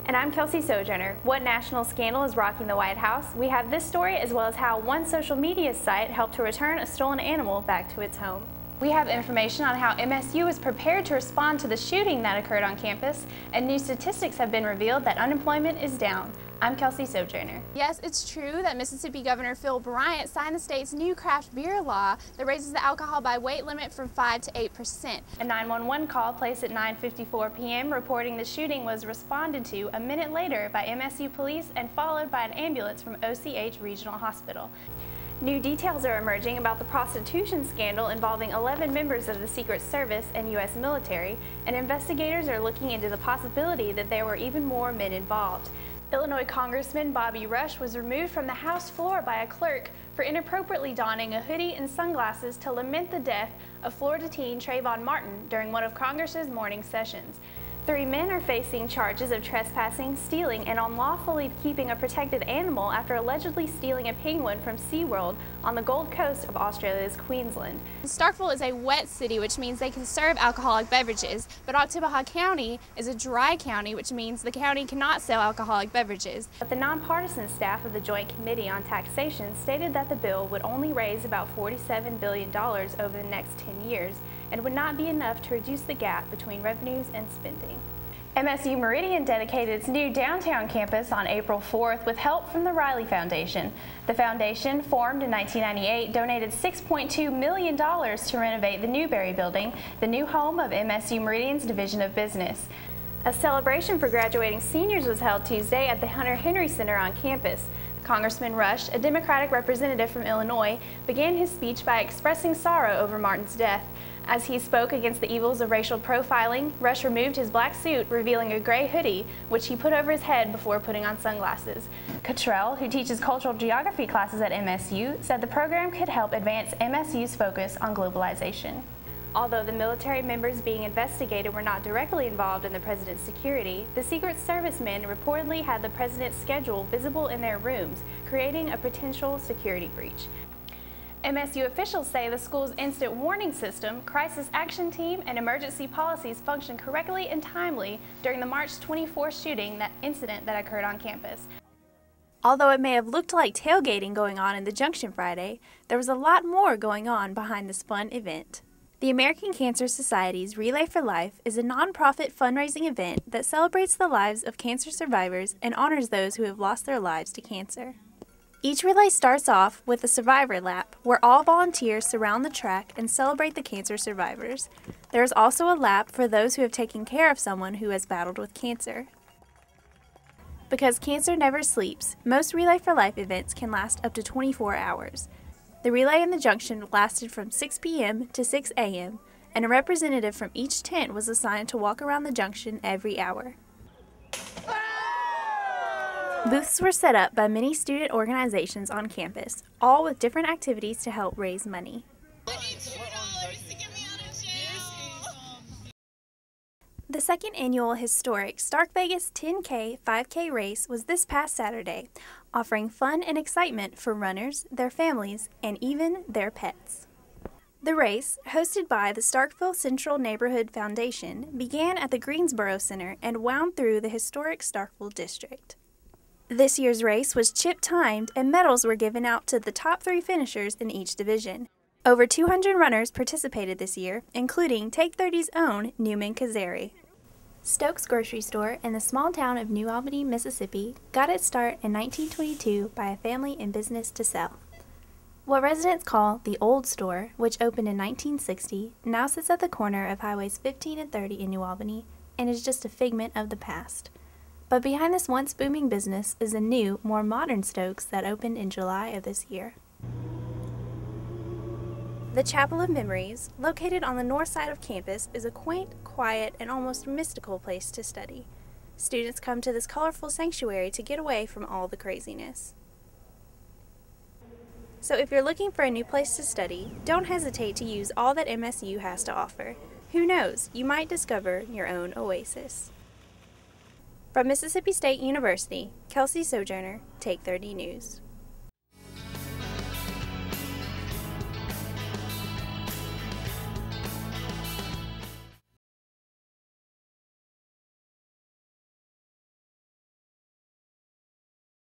And I'm Kelsey Sojourner. What national scandal is rocking the White House? We have this story as well as how one social media site helped to return a stolen animal back to its home. We have information on how MSU is prepared to respond to the shooting that occurred on campus, and new statistics have been revealed that unemployment is down. I'm Kelsey Sojourner. Yes, it's true that Mississippi Governor Phil Bryant signed the state's new craft beer law that raises the alcohol by weight limit from 5 to 8%. A 911 call placed at 9:54 p.m. reporting the shooting was responded to a minute later by MSU police and followed by an ambulance from OCH Regional Hospital. New details are emerging about the prostitution scandal involving 11 members of the Secret Service and U.S. military, and investigators are looking into the possibility that there were even more men involved. Illinois Congressman Bobby Rush was removed from the House floor by a clerk for inappropriately donning a hoodie and sunglasses to lament the death of Florida teen Trayvon Martin during one of Congress's morning sessions. 3 men are facing charges of trespassing, stealing, and unlawfully keeping a protected animal after allegedly stealing a penguin from SeaWorld on the Gold Coast of Australia's Queensland. Starkville is a wet city, which means they can serve alcoholic beverages, but Oktibbeha County is a dry county, which means the county cannot sell alcoholic beverages. But the nonpartisan staff of the Joint Committee on Taxation stated that the bill would only raise about $47 billion over the next 10 years and would not be enough to reduce the gap between revenues and spending. MSU Meridian dedicated its new downtown campus on April 4th with help from the Riley Foundation. The foundation, formed in 1998, donated $6.2 million to renovate the Newberry building, the new home of MSU Meridian's Division of Business. A celebration for graduating seniors was held Tuesday at the Hunter Henry Center on campus. Congressman Rush, a Democratic representative from Illinois, began his speech by expressing sorrow over Martin's death. As he spoke against the evils of racial profiling, Rush removed his black suit, revealing a gray hoodie, which he put over his head before putting on sunglasses. Cottrell, who teaches cultural geography classes at MSU, said the program could help advance MSU's focus on globalization. Although the military members being investigated were not directly involved in the president's security, the Secret Service men reportedly had the president's schedule visible in their rooms, creating a potential security breach. MSU officials say the school's instant warning system, crisis action team, and emergency policies functioned correctly and timely during the March 24 shooting incident that occurred on campus. Although it may have looked like tailgating going on in the Junction Friday, there was a lot more going on behind this fun event. The American Cancer Society's Relay for Life is a nonprofit fundraising event that celebrates the lives of cancer survivors and honors those who have lost their lives to cancer. Each relay starts off with a survivor lap, where all volunteers surround the track and celebrate the cancer survivors. There is also a lap for those who have taken care of someone who has battled with cancer. Because cancer never sleeps, most Relay for Life events can last up to 24 hours. The relay in the Junction lasted from 6 p.m. to 6 a.m., and a representative from each tent was assigned to walk around the Junction every hour. Booths were set up by many student organizations on campus, all with different activities to help raise money. The second annual historic Stark Vegas 10K 5K race was this past Saturday, offering fun and excitement for runners, their families, and even their pets. The race, hosted by the Starkville Central Neighborhood Foundation, began at the Greensboro Center and wound through the historic Starkville district. This year's race was chip-timed and medals were given out to the top 3 finishers in each division. Over 200 runners participated this year, including Take 30's own Newman Kazari. Stokes Grocery Store in the small town of New Albany, Mississippi, got its start in 1922 by a family in business to sell. What residents call the Old Store, which opened in 1960, now sits at the corner of Highways 15 and 30 in New Albany and is just a figment of the past. But behind this once booming business is a new, more modern Stokes that opened in July of this year. The Chapel of Memories, located on the north side of campus, is a quaint, quiet, and almost mystical place to study. Students come to this colorful sanctuary to get away from all the craziness. So if you're looking for a new place to study, don't hesitate to use all that MSU has to offer. Who knows, you might discover your own oasis. From Mississippi State University, Kelsey Sojourner, Take 30 News.